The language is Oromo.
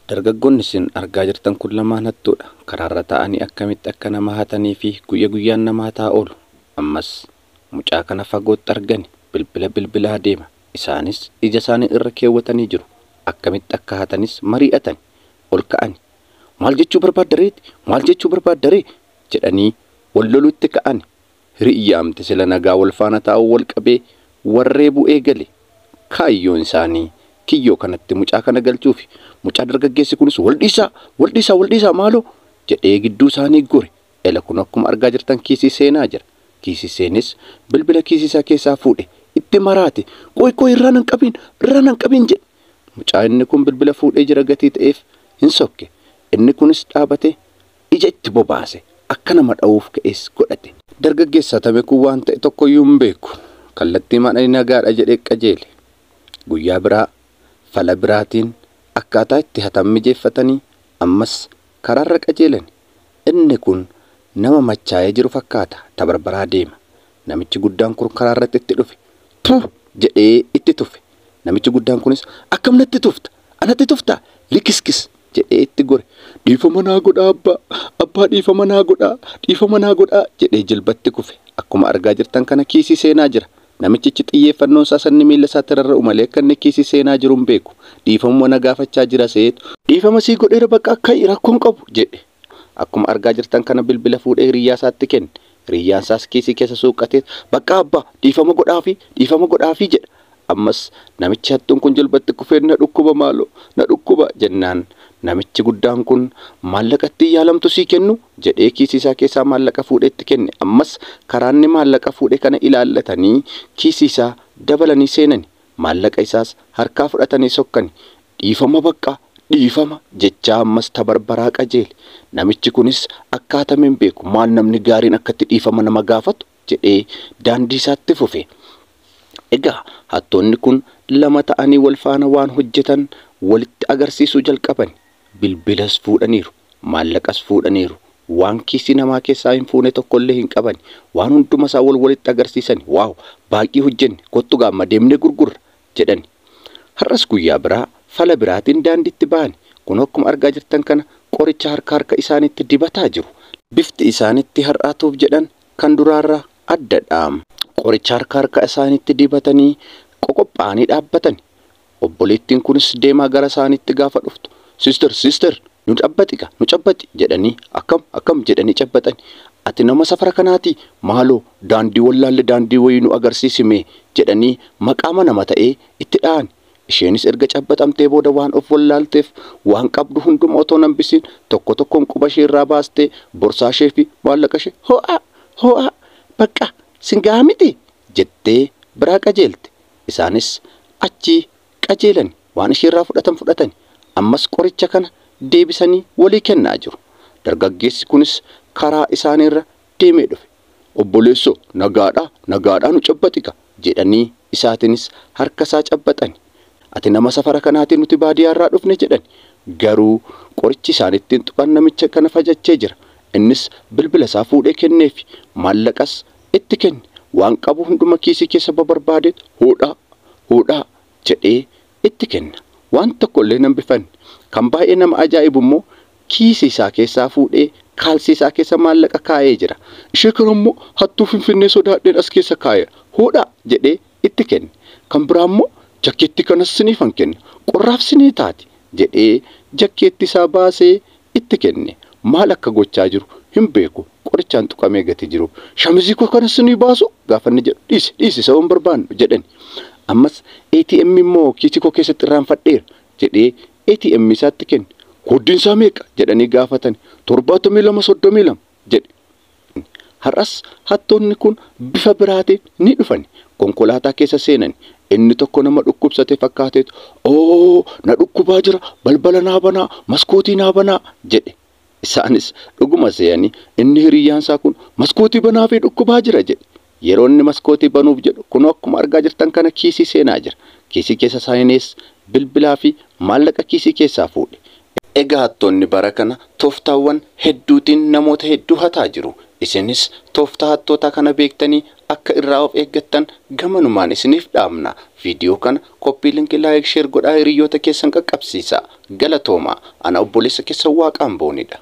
Dargaggoonni isin argaa jirtan kun lamaan hattuudha. Karaarra ta'anii akkamitti akka nama hatanii fi guyyaa guyyaan nama hataa oolu. Ammas mucaa kana fagootti argani bilbilaa deema. Isaanis ija isaanii irra keewwatanii jiru. Akkamitti akka hatanis mari'atan ol ka'ani. Maal jechuu barbaaddareeti? Maal jechuu barbaaddaree? jedhanii wal loluutti ka'ani. Hiriyaamte sila nagaa wal faana taa'uu wal qabee warree bu'ee gale. Kaayyoon isaanii kiyyoo kanatti mucaa kana galchuufi mucaa dargaggeessi kunis wal dhiisaa maaloo jedhee gidduu isaanii gore. Ela kun akkuma argaa jirtan kiisii seenaa jira. Kiisii seenis bilbila kiisii isaa keessaa fuudhe itti maraate qoy irraan hin qabin jedhe. Mucaa inni kun bilbila fuudhee jira gatii ta'eef hin sokke. Inni kunis dhaabate ija itti bobaase akka nama dha'uuf ka'es godhate. Dargaggeessa tame kun waan ta'e tokkoyyuu hin beeku. Kallattii maadhanii nagaadha jedhee qajeele. Guyyaa biraa fala biraatiin akkaataa itti hatan mijeeffatanii ammas karaarra qajeelan. Inni kun nama machaa'ee jiru fakkaata. Tabarbaraa deema. Namichi guddaan kun karaarratti itti dhufe. Puh jedhee itti tufe. Namichi guddaan kunis akkam natti tufta? Anatti tufta? Likiskis jedhee itti gore. Dhiifama naa godhaa abbaa dhiifama naa godhaa jedhee jilbatti kufe. Akkuma argaa jirtan kana kiisii seenaa jira. Namichichi xiyyeeffannoon isaa sanni miila isaatti rarra'u malee akka inni kiisii seenaa jiru hin beeku. Dhiifama na gaafachaa jira seetu. Dhiifama sii godheera bakka akka rakkoon qabu jedhe. Akkuma argaa jirtan kana bilbila fuudhee hiriyyaa isaatti kenne. Hiriyyaan isaas kiisii keessa suuqqatee bakka abbaa dhiifama godhaafi jedha. Ammas namichi hattuun kun jilbatti kufee na dhukkuba jennaan. Namichi guddaan kun maallaqatti yaalamtu sii kennu jedhee kiisii isaa keessaa maallaqa fuudheetti kenne. Ammas karaanni maallaqa fuudhe kana ilaallatanii kiisii isaa dabalanii seenani. Maallaqa isaas harkaa fudhatanii sokkani. Dhiifama jechaa ammas tabarbaraa qajeele. Namichi kunis akkaataa hin beeku maal namni gaariin akkatti dhiifama nama gaafatu jedhee daandii isaatti fufe. Egaa hattoonni kun lama ta'anii wal faana waan hojjetan walitti agarsiisuu jalqaban. Bilbilas fuudhaniiru, maallaqas fuudhaniiru. Waan kiisii namaa keessaa hin fuune tokkollee hin qaban. Waan hunduma isaa walitti agarsiisan. Waaw, baay'ee hojjenne kottu gaamma deemnee gurgurra jedhani. Har'as guyyaa biraa fala biraatiin daandiitti ba'ani. Kun akkuma argaa jirtan kana qoricha harka isaaniitti dibataa jiru. Bifti isaaniitti har'aatuuf jedhan kan duraarraa addadha. Qoricha harka isaaniitti dibatanii qoqophaa'anii dhaabbatan. Obboleettiin kunis deemaa gara isaaniitti gaafa dhuftu. Sister, nu cabbati jedhanii akkam jedhanii cabbatan. Ati nama safara kanaati maaloo daandii wallaalle daandii wayii nu agarsiisime jedhanii maqaama nama ta'ee itti dha'an. Isheenis erga cabbatamtee booda waan of wallaalteef waan qabdu hunduma otoo nambisiin tokkoon quba ishee irraa baastee borsaa ishee fi maallaqa ishee ho'a bakka singaa miti jettee biraa qajeelte. Isaanis achii qajeelan waan ishee irraa fudhatan. Ammas qoricha kana deebisanii walii kennaa jiru. Dargaggeessi kunis karaa isaaniirra deemee dhufe. Obboleessoo nagaadhaa nu cabbatika jedhanii isaatiinis harka isaa cabbatani. Ati nama safara kanaatiin nuti baadiyyaarraa dhufne jedhani. Garuu qorichi isaanittiin tuqan namicha kana fajachee jira. Innis bilbila isaa fuudhee kenneefi maallaqas itti kenne. Waan qabu hunduma kiisii keessa barbaadeet hodhaa jedhee itti kenna. Waan tokkollee nan bifanne. Kan baay'ee nama ajaa'ibu immoo kiisii isaa keessaa fuudhee kaalsii isaa keessa maallaqa kaa'ee jira. Ishee kana immoo hattuu finfinnee sodaadheen as keessa kaa'eera. Hodhaa jedhee itti kenne. Kan biraa immoo jakkeetti kanas siniifan kenna. Qorraaf sinii taati jedhee jakkeetti isaa baasee itti kenne. Maal akka gochaa jiru hin beeku. Qorichaan tuqamee gati jiru. Shamizii koo kanas sinii baasu gaafanni jedhu dhiisi sababa barbaannu jedhani. Ammas ATM immoo kiisii koo keessatti irraanfadheera jedhee ATM isaatti kenne. Kooddiin isaa meeqa jedhanii gaafatan. 7232 jedhe. Har'as hattoonni kun bifa biraatiin ni dhufan. Konkolaataa keessa seenan. Inni tokko nama dhukkubsate fakkaateetu na dhukkubaa jira balbala naa banaa maskootii naa banaa jedhe. Isaanis dhuguma seeyanii inni hiriyyaan isaa kun maskootii banaa fi dhukkubaa jira jedhe. Yeroo inni maskootii banuuf jedhu kun akkuma argaa jirtan kana kiisii seenaa jira. Kiisii keessa saayinees bilbilaa fi maallaqa kiisii keessaa fuudhe. Egaa hattoonni bara kana tooftaawwan hedduutiin namoota hedduu hataa jiru. isinis tooftaa hattoota kana beektanii akka irraa of eeggattan gamanumaan isiniif dhaamna. Viidiyoo kana koppii linkii laayik sheer godhaa hiriyoota keessan qaqqabsiisa. Galatooma. Ana obboleessa keessan Waaqaan boonidha.